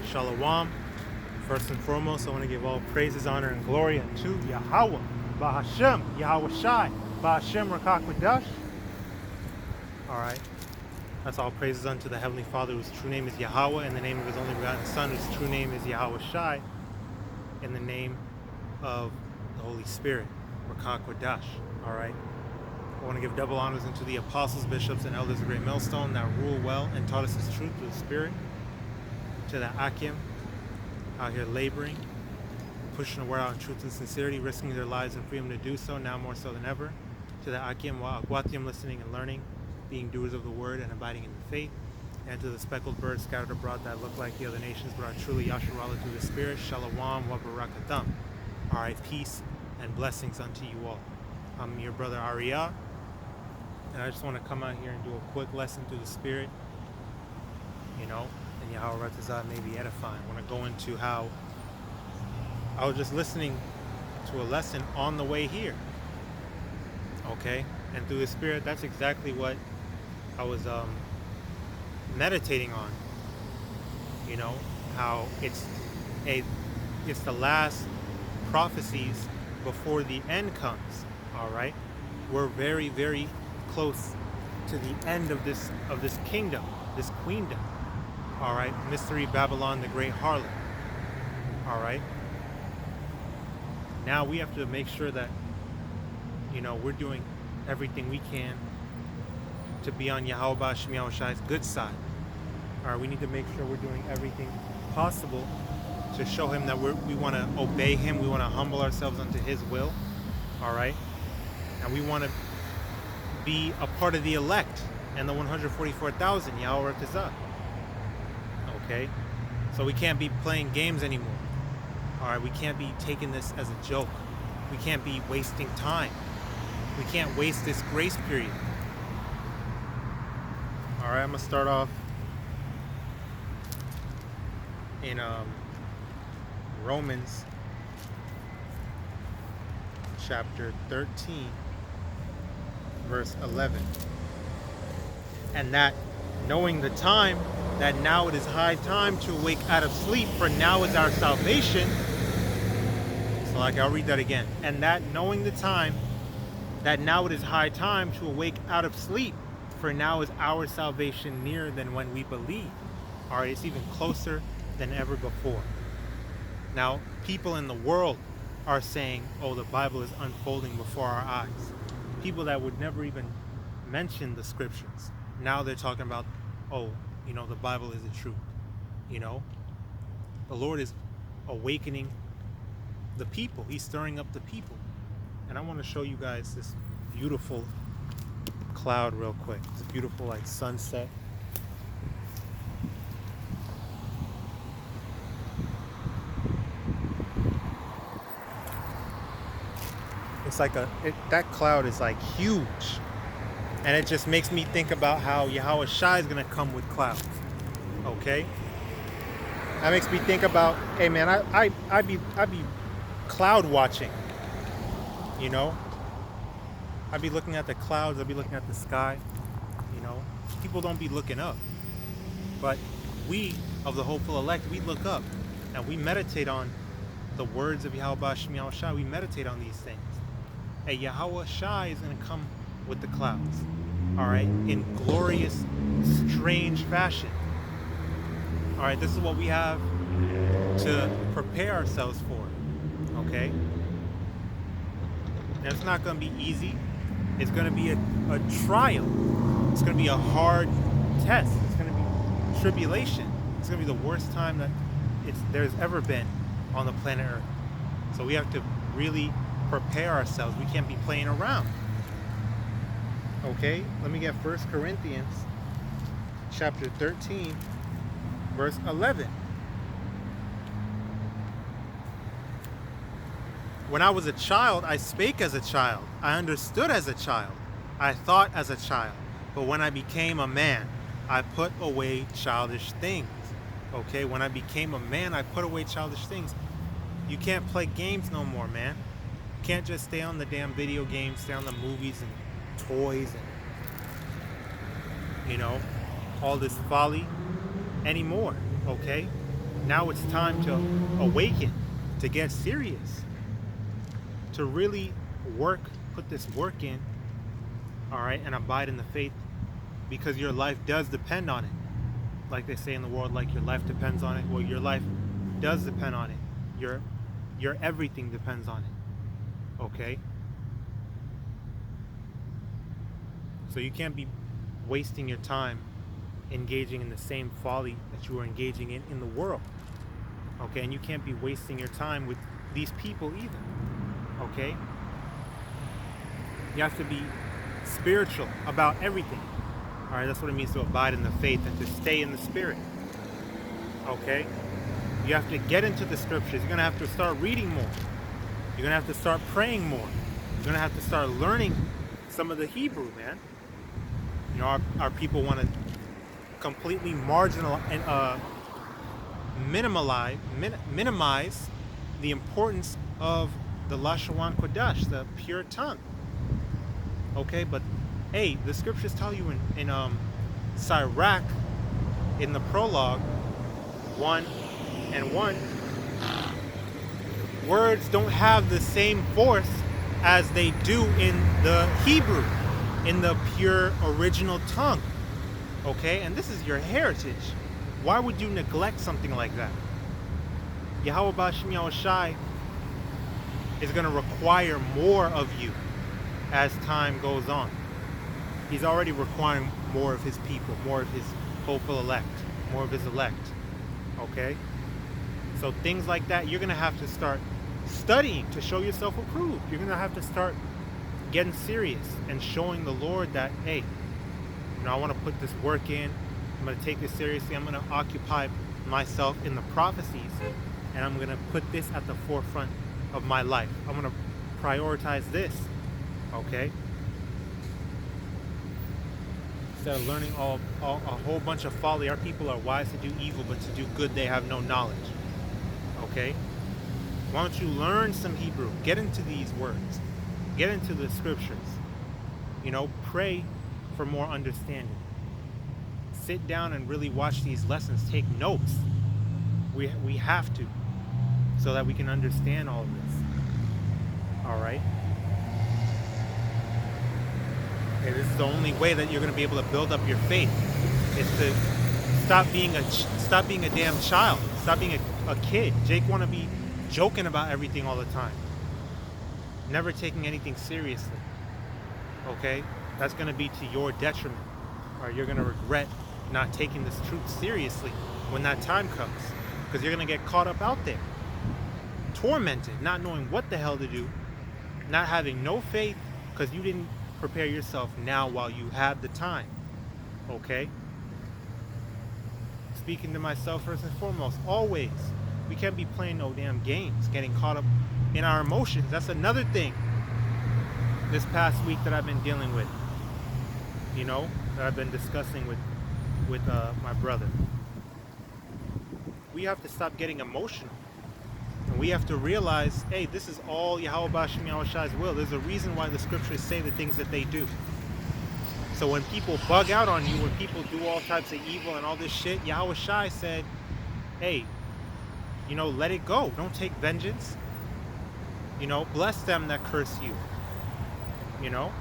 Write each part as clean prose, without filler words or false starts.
Shalom. First and foremost, I want to give all praises, honor, and glory unto Yahawah, BAHASHAM, YAHAWASHI, BAHASHAM, QADASH. Alright. That's all praises unto the Heavenly Father, whose true name is Yahawah, in the name of His only begotten Son, whose true name is YAHAWASHI, in the name of the Holy Spirit, QADASH. Alright. I want to give double honors unto the apostles, bishops, and elders of Great Millstone that rule well and taught us His truth through the Spirit. To the Akim, out here laboring, pushing the word out in truth and sincerity, risking their lives and freedom to do so, now more so than ever. To the Akim, listening and learning, being doers of the word and abiding in the faith. And to the speckled birds scattered abroad that look like the other nations, but are truly Yasharallah through the Spirit. Shalom wa barakatam. Alright, peace and blessings unto you all. I'm your brother Ariyah, and I just want to come out here and do a quick lesson through the Spirit, and YAHAWADAH may be edifying. I want to go into how I was just listening to a lesson on the way here, okay? And through the Spirit, that's exactly what I was meditating on. How it's the last prophecies before the end comes. All right, we're very, very close to the end of this kingdom, this queendom. All right, Mystery Babylon, the great harlot. All right. Now we have to make sure that we're doing everything we can to be on YAHAWASHI's good side. All right, we need to make sure we're doing everything possible to show Him that we want to obey Him. We want to humble ourselves unto His will. All right, and we want to be a part of the elect and the 144,000 YAHAWADAH. Okay, so we can't be playing games anymore. All right, we can't be taking this as a joke. We can't be wasting time. We can't waste this grace period. All right, I'm gonna start off in Romans chapter 13, verse 11. And that, knowing the time, that now it is high time to awake out of sleep, for now is our salvation. So I'll read that again. And that, knowing the time, that now it is high time to awake out of sleep, for now is our salvation nearer than when we believe. All right, it's even closer than ever before. Now, people in the world are saying, oh, the Bible is unfolding before our eyes. People that would never even mention the scriptures. Now they're talking about, oh, the Bible is the truth. The Lord is awakening the people. He's stirring up the people. And I want to show you guys this beautiful cloud real quick. It's a beautiful sunset. It's that cloud is huge. And it just makes me think about how YAHAWASHI is going to come with clouds. Okay? That makes me think about, hey man, I'd be cloud watching. I'd be looking at the clouds, I'd be looking at the sky. People don't be looking up. But we, of the hopeful elect, we look up and we meditate on the words of YAHAWASHI. We meditate on these things. Hey, YAHAWASHI is going to come with the clouds, all right, in glorious, strange fashion. All right, this is what we have to prepare ourselves for, okay? And it's not going to be easy. It's going to be a trial. It's going to be a hard test. It's going to be tribulation. It's going to be the worst time that there's ever been on the planet Earth. So we have to really prepare ourselves. We can't be playing around. Okay, let me get 1 Corinthians chapter 13, verse 11. When I was a child, I spake as a child. I understood as a child. I thought as a child. But when I became a man, I put away childish things. Okay, when I became a man, I put away childish things. You can't play games no more, man. You can't just stay on the damn video games, stay on the movies and toys and all this folly anymore. Okay, Now it's time to awaken, to get serious, to really work, put this work in, all right, and abide in the faith, because your life does depend on it. Like they say in the world, like your life depends on it. Well, your life does depend on it. Your everything depends on it. Okay? So you can't be wasting your time engaging in the same folly that you are engaging in the world. Okay? And you can't be wasting your time with these people either. Okay? You have to be spiritual about everything. All right, that's what it means to abide in the faith and to stay in the spirit. Okay? You have to get into the scriptures. You're going to have to start reading more. You're going to have to start praying more. You're going to have to start learning some of the Hebrew, man. You know, our people want to completely marginalize and minimize the importance of the Lashon Kodesh, the pure tongue. Okay, but hey, the scriptures tell you in Sirach, in the prologue 1:1, words don't have the same force as they do in the Hebrew, in the pure original tongue. Okay, and this is your heritage. Why would you neglect something like that? YAHAWASHI is going to require more of you as time goes on. He's already requiring more of his people, more of his hopeful elect, more of his elect. Okay? So things like that, you're going to have to start studying to show yourself approved. You're going to have to start getting serious and showing the Lord that, hey, you know, I want to put this work in. I'm going to take this seriously. I'm going to occupy myself in the prophecies, and I'm going to put this at the forefront of my life. I'm going to prioritize this. Okay? Instead of learning a whole bunch of folly. Our people are wise to do evil, but to do good they have no knowledge. Okay? Why don't you learn some Hebrew? Get into these words. Get into the scriptures. You know, pray for more understanding. Sit down and really watch these lessons. Take notes. We have to, so that we can understand all of this. All right? Okay, this is the only way that you're going to be able to build up your faith, is to stop being a damn child. Stop being a kid. Jake want to be joking about everything all the time, never taking anything seriously. Okay, that's going to be to your detriment, or you're going to regret not taking this truth seriously when that time comes, because you're going to get caught up out there, tormented, not knowing what the hell to do, not having no faith because you didn't prepare yourself now while you have the time. Okay? Speaking to myself first and foremost, always, we can't be playing no damn games, getting caught up in our emotions. That's another thing this past week that I've been dealing with, you know, that I've been discussing with my brother. We have to stop getting emotional. And we have to realize, hey, this is all YAHAWASHI's will. There's a reason why the scriptures say the things that they do. So when people bug out on you, when people do all types of evil and all this shit, YAHAWASHI said, hey, you know, let it go. Don't take vengeance. You know, bless them that curse you. You know,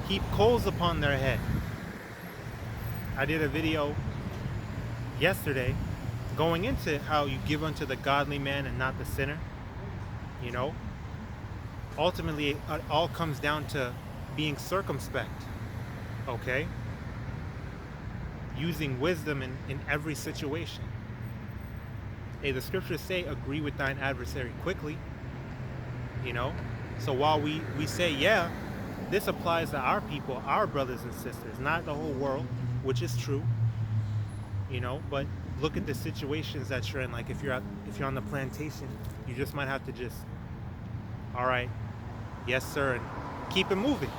heap coals upon their head. I did a video yesterday going into how you give unto the godly man and not the sinner. You know, ultimately it all comes down to being circumspect. Okay, using wisdom in every situation. Hey, the scriptures say, agree with thine adversary quickly. You know, so while we say, yeah, this applies to our people, our brothers and sisters, not the whole world, which is true. You know, but look at the situations that you're in. Like if you're on the plantation, you just might have to just, all right, yes sir, and keep it moving.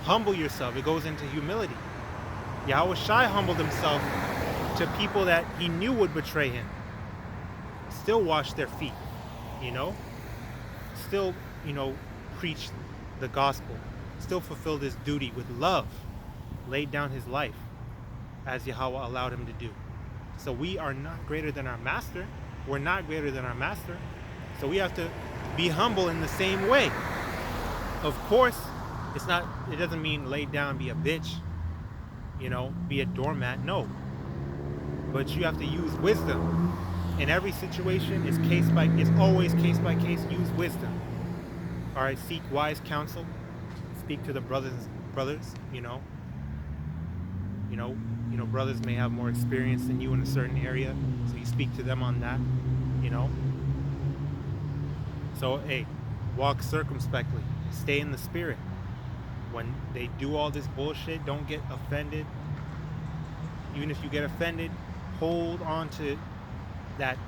Humble yourself. It goes into humility. YAHAWASHI humbled himself to people that he knew would betray him. Still washed their feet, you know, still, you know, preached the gospel, still fulfilled his duty with love, laid down his life as Yahweh allowed him to do. So we are not greater than our master. We're not greater than our master. So we have to be humble in the same way. Of course, it doesn't mean lay down, be a bitch, be a doormat. No. But you have to use wisdom. In every situation, it's always case by case. Use wisdom. All right, seek wise counsel. Speak to the brothers. Brothers may have more experience than you in a certain area, so you speak to them on that. So hey, walk circumspectly. Stay in the spirit. When they do all this bullshit, don't get offended. Even if you get offended, hold on to that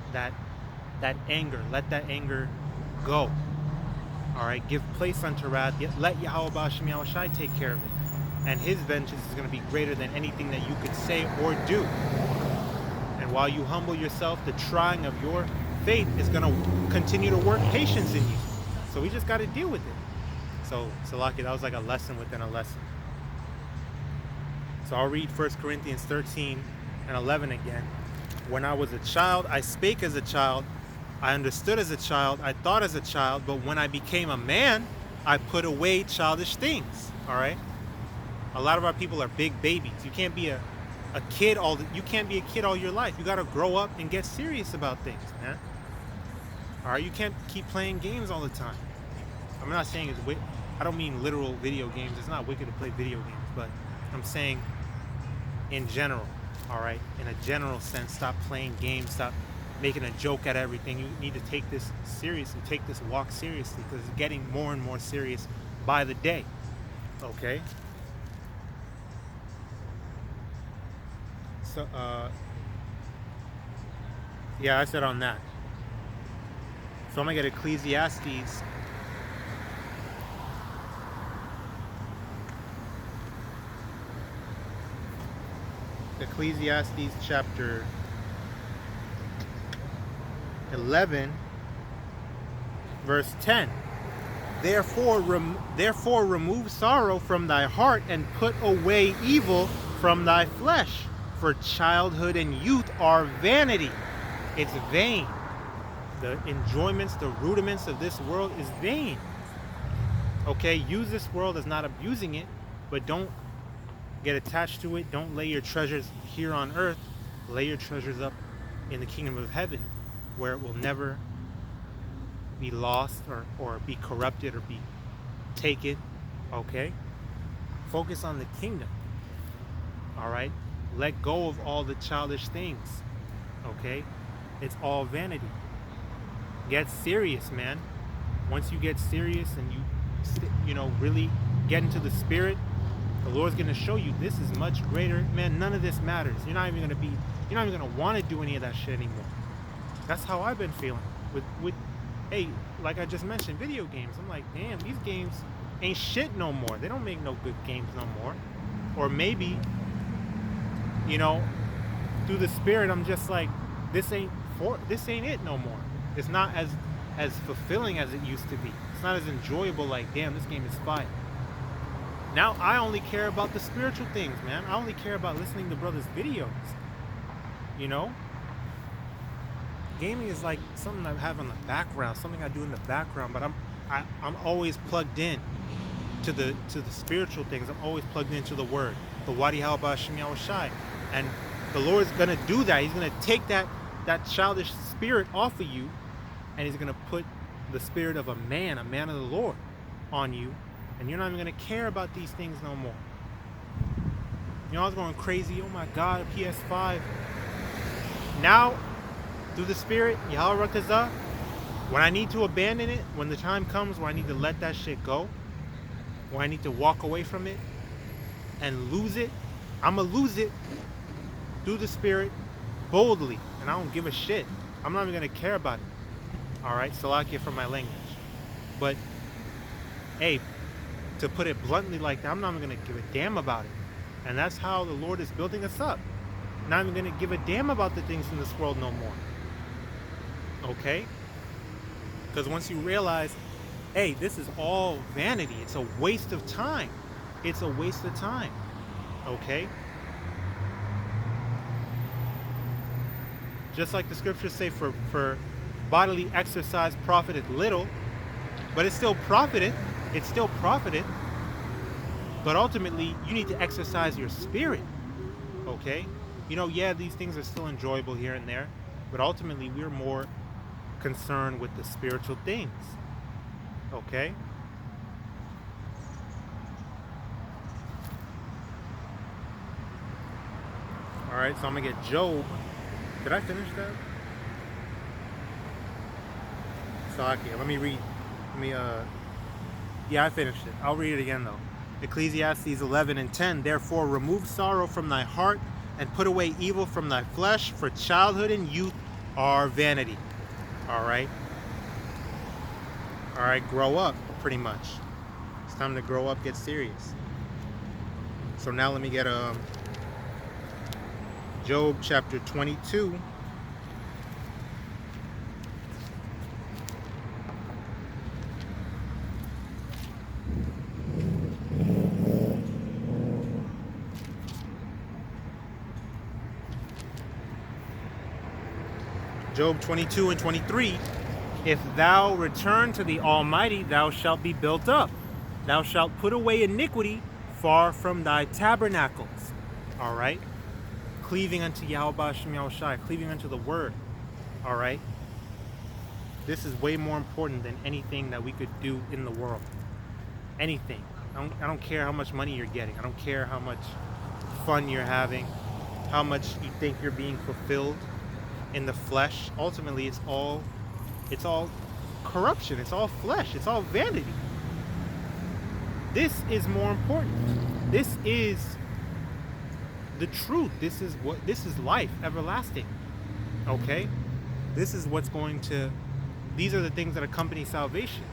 anger. Let that anger go. All right, give place unto wrath. Let Yahweh BAHASHAM YAHAWASHI take care of it. And his vengeance is going to be greater than anything that you could say or do. And while you humble yourself, the trying of your faith is going to continue to work patience in you. So we just got to deal with it. So Salaki, that was like a lesson within a lesson. So I'll read 1 Corinthians 13 and 11 again. When I was a child, I spake as a child. I understood as a child. I thought as a child. But when I became a man, I put away childish things. All right? A lot of our people are big babies. You can't be a kid all your life. You got to grow up and get serious about things, man. All right? You can't keep playing games all the time. I'm not saying I don't mean literal video games. It's not wicked to play video games, but I'm saying in general, all right? In a general sense, stop playing games, stop making a joke at everything. You need to take this seriously, take this walk seriously, because it's getting more and more serious by the day, okay? So, yeah, I said on that. So I'm going to get Ecclesiastes. Ecclesiastes chapter 11, verse 10. Therefore remove sorrow from thy heart and put away evil from thy flesh. For childhood and youth are vanity. It's vain. The enjoyments, the rudiments of this world is vain. Okay, use this world as not abusing it, but don't get attached to it. Don't lay your treasures here on earth. Lay your treasures up in the kingdom of heaven, where it will never be lost or be corrupted or be taken. Okay? Focus on the kingdom. All right? Let go of all the childish things. Okay? It's all vanity. Get serious, man. Once you get serious and you really get into the spirit, the Lord's going to show you this is much greater. Man, none of this matters. You're not even going to want to do any of that shit anymore. That's how I've been feeling with hey, like I just mentioned, video games. I'm like, damn, these games ain't shit no more. They don't make no good games no more. Or maybe, through the spirit, I'm just like, this ain't it no more. It's not as fulfilling as it used to be. It's not as enjoyable. Like, damn, this game is fire. Now I only care about the spiritual things, man. I only care about listening to brothers' videos. Gaming is like something I have in the background, something I do in the background, but I'm always plugged in to the spiritual things. I'm always plugged into the word, the YAHAWAH BAHASHAM YAHAWASHI. And the Lord's gonna do that. He's gonna take that childish spirit off of you, and he's gonna put the spirit of a man of the Lord on you, and you're not even gonna care about these things no more. I was going crazy. Oh my God, PS5. Now, through the spirit, YAHAWADAH, when I need to abandon it, when the time comes where I need to let that shit go, where I need to walk away from it and lose it, I'm gonna lose it through the spirit boldly, and I don't give a shit. I'm not even gonna care about it. All right, Salakia for my language. But hey, to put it bluntly like that, I'm not even gonna give a damn about it. And that's how the Lord is building us up. Not even gonna give a damn about the things in this world no more. Okay? Because once you realize, hey, this is all vanity. It's a waste of time. It's a waste of time. Okay? Just like the scriptures say, for bodily exercise profiteth little, but it's still profited. It's still profited. But ultimately, you need to exercise your spirit. Okay? You know, yeah, these things are still enjoyable here and there, but ultimately we're more concerned with the spiritual things. Okay? Alright, so I'm gonna get Job. Did I finish that? So okay, let me read. Yeah, I finished it. I'll read it again though. Ecclesiastes 11:10. Therefore remove sorrow from thy heart and put away evil from thy flesh, for childhood and youth are vanity. Alright, grow up, pretty much. It's time to grow up, get serious. So now let me get Job chapter 22. Job 22 and 23. If thou return to the Almighty, thou shalt be built up. Thou shalt put away iniquity far from thy tabernacles. All right. Cleaving unto YAHAWASHI, cleaving unto the word. All right. This is way more important than anything that we could do in the world. Anything. I don't care how much money you're getting. I don't care how much fun you're having, how much you think you're being fulfilled in the flesh. Ultimately, it's all corruption. It's all flesh. It's all vanity. This is more important. This is the truth. This is life everlasting. Okay? This is what's going to, these are the things that accompany salvation.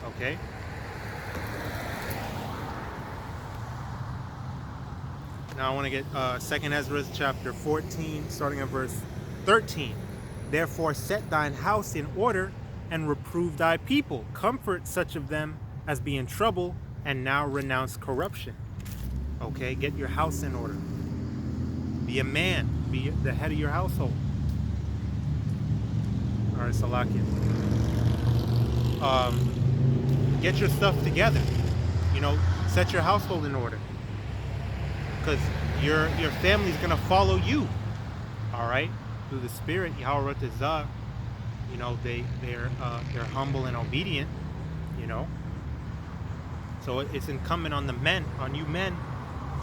Okay? Now I want to get 2nd Ezra chapter 14, starting at verse 13. Therefore set thine house in order and reprove thy people. Comfort such of them as be in trouble, and now renounce corruption. Okay, get your house in order. Be a man. Be the head of your household. All right, Salakia. Get your stuff together. You know, set your household in order. Because your family's gonna follow you. All right, through the Spirit, YAHAWADAH. You know, they're humble and obedient. You know, so it's incumbent on the men, on you men,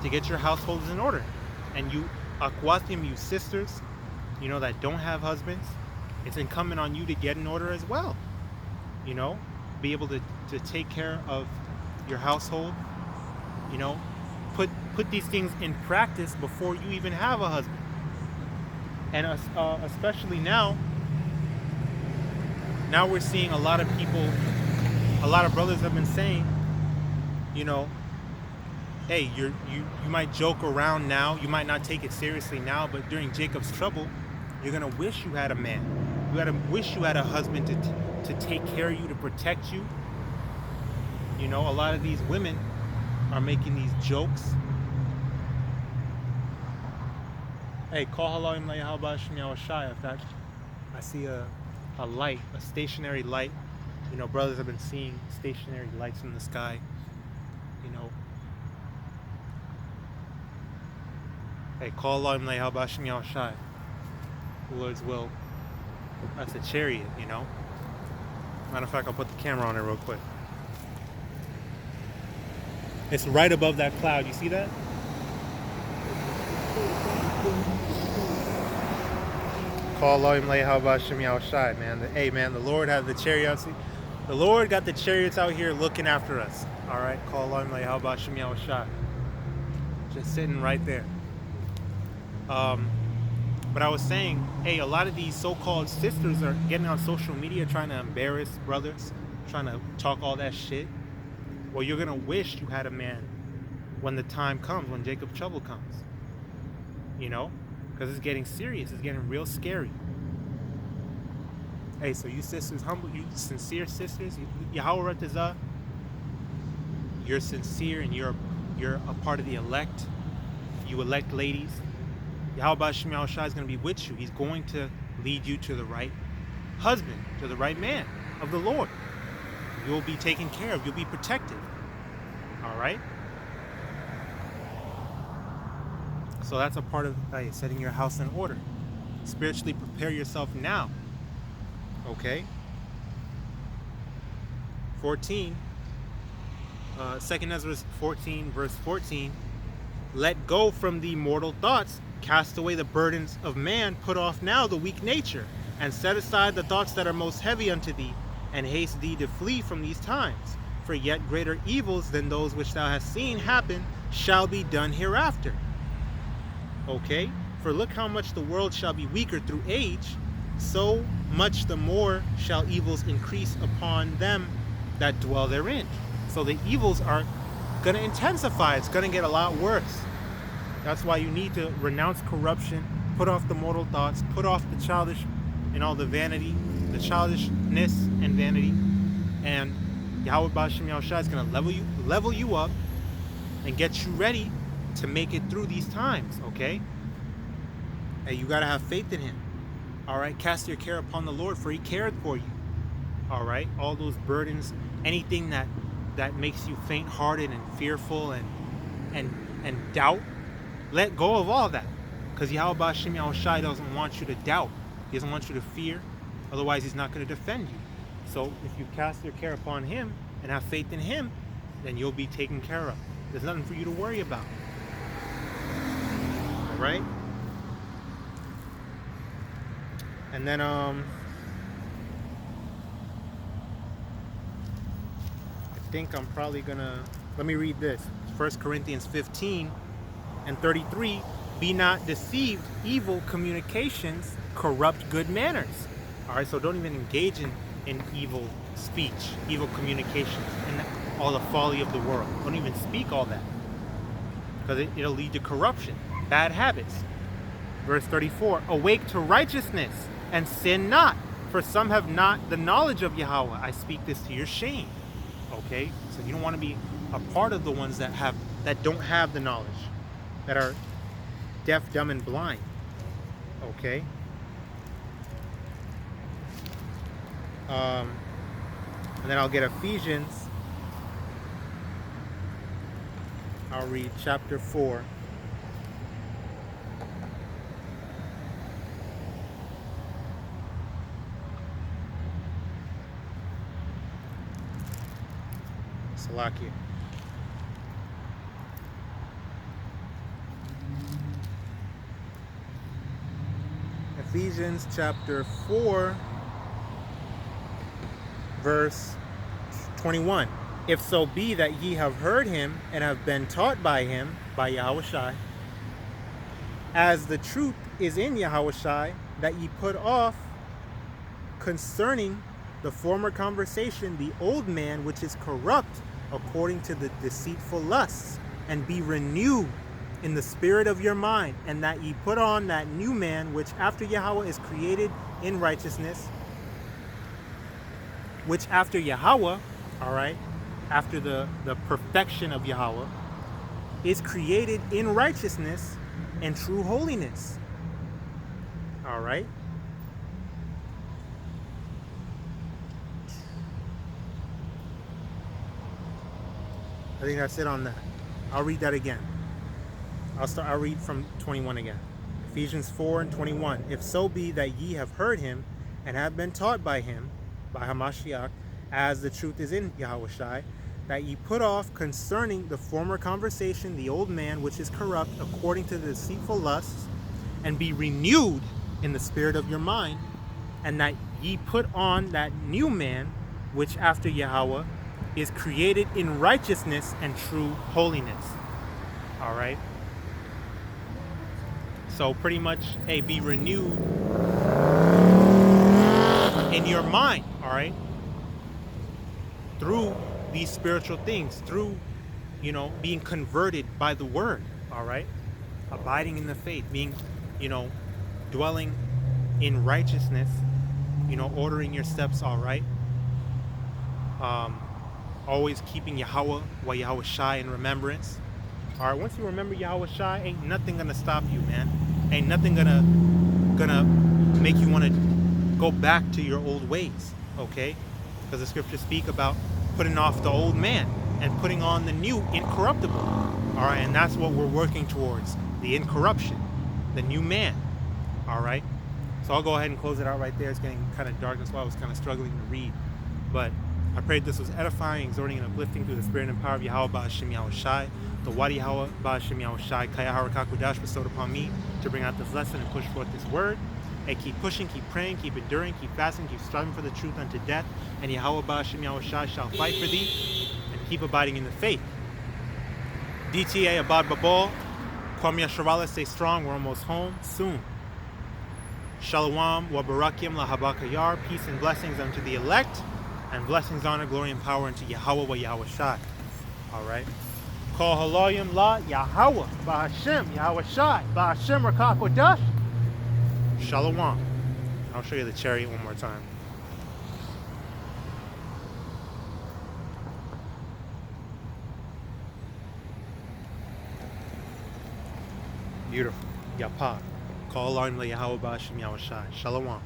to get your households in order. And you Akwathim, you sisters, you know, that don't have husbands, it's incumbent on you to get in order as well. You know, be able to take care of your household. You know, put these things in practice before you even have a husband. And especially now we're seeing a lot of people, a lot of brothers have been saying, you know, hey, you might joke around now, you might not take it seriously now, but during Jacob's trouble, you're gonna wish you had a man. Wish you had a husband to take care of you, to protect you. You know, a lot of these women are making these jokes. Hey, call HALALYAM if that. I see a light, a stationary light. You know, brothers have been seeing stationary lights in the sky. You know. Hey, call HALALYAM the Lord's will. That's a chariot, you know. Matter of fact, I'll put the camera on it real quick. It's right above that cloud. You see that? Call YAHAWASHI, man. Hey, man, the Lord has the chariots. The Lord got the chariots out here looking after us. All right, call YAHAWASHI. Just sitting right there. But I was saying, hey, a lot of these so-called sisters are getting on social media trying to embarrass brothers, trying to talk all that shit. Well, you're gonna wish you had a man when the time comes, when Jacob's trouble comes. You know, because it's getting serious. It's getting real scary. Hey, so you sisters, humble, you sincere sisters, YAHAWADAH, you're sincere and you're a part of the elect. You elect ladies. YAHAWASHI is going to be with you. He's going to lead you to the right husband, to the right man of the Lord. You'll be taken care of. You'll be protected. All right? So that's a part of setting your house in order. Spiritually prepare yourself now. Okay? 14. 2 Ezra 14, verse 14. Let go from the mortal thoughts. Cast away the burdens of man. Put off now the weak nature. And set aside the thoughts that are most heavy unto thee. And haste thee to flee from these times. For yet greater evils than those which thou hast seen happen shall be done hereafter. Okay? For look how much the world shall be weaker through age, so much the more shall evils increase upon them that dwell therein. So the evils are going to intensify. It's going to get a lot worse. That's why you need to renounce corruption, put off the mortal thoughts, put off the childish and all the vanity, the childishness and vanity. And Yahweh BAHASHAM Yahawashi is going to level you up and get you ready to make it through these times, okay? And you got to have faith in him. All right? Cast your care upon the Lord, for he cared for you. All right? All those burdens, anything that makes you faint-hearted and fearful and doubt, let go of all that. Because Yahweh BAHASHAM Yahawashi doesn't want you to doubt. He doesn't want you to fear. Otherwise, he's not going to defend you. So if you cast your care upon him and have faith in him, then you'll be taken care of. There's nothing for you to worry about. All right? And then, I think I'm probably gonna, let me read this. 1 Corinthians 15 and 33. Be not deceived, evil communications corrupt good manners. All right, so don't even engage in evil speech, evil communications, and all the folly of the world. Don't even speak all that, because it'll lead to corruption, bad habits. Verse 34, awake to righteousness and sin not, for some have not the knowledge of Yahweh. I speak this to your shame. Okay, so you don't want to be a part of the ones that don't have the knowledge, that are deaf, dumb, and blind. Okay. And then I'll get Ephesians. I'll read chapter 4. Salakia. Ephesians chapter 4, verse 21. If so be that ye have heard him and have been taught by him, by Yahawashi, as the truth is in Yahawashi, that ye put off concerning the former conversation the old man which is corrupt according to the deceitful lusts, and be renewed in the spirit of your mind, and that ye put on that new man which after Yahweh is created in righteousness, which after Yahweh, all right, after the perfection of Yahweh, is created in righteousness and true holiness. All right. I think that's it on that. I'll read that again. I'll read from 21 again. Ephesians 4 and 21. If so be that ye have heard him and have been taught by him, by HaMashiach, as the truth is in Yahawashi, that ye put off concerning the former conversation the old man which is corrupt according to the deceitful lusts, and be renewed in the spirit of your mind, and that ye put on that new man which after Yahweh is created in righteousness and true holiness. All right. So pretty much, hey, be renewed in your mind. All right. Through these spiritual things, through, being converted by the word. All right. Abiding in the faith, being, dwelling in righteousness, ordering your steps. All right. Always keeping Yahawah, YAHAWASHI in remembrance. All right, once you remember Yahawashi, ain't nothing gonna stop you, man. Ain't nothing gonna make you want to go back to your old ways, okay? Because the scriptures speak about putting off the old man and putting on the new incorruptible. All right, and that's what we're working towards, the incorruption, the new man. All right, so I'll go ahead and close it out right there. It's getting kind of dark, that's why I was kind of struggling to read. But I prayed this was edifying, exhorting, and uplifting through the spirit and power of YAHAWAH BAHASHAM YAHAWASHI, the YAHAWAH BAHASHAM YAHAWASHI, KAYAHARA QADASH bestowed upon me to bring out this lesson and push forth this word. And keep pushing, keep praying, keep enduring, keep fasting, keep striving for the truth unto death. And YAHAWAH BAHASHAM YAHAWASHI shall fight for thee, and keep abiding in the faith. DTA Abad Babal, Kwam Yasharala, stay strong, we're almost home soon. Shalom wa barakim la habakayar, peace and blessings unto the elect, and blessings, honor, glory, and power unto Yahawah wa Yahawashai. All right. Call HALALYAM la YAHAWAH BAHASHAM YAHAWASHI BAHASHAM RAKAKWADASH. Shalom. I'll show you the chariot one more time. Beautiful. Yapah. Call on la YAHAWAH BAHASHAM YAHAWASHI. Shalom.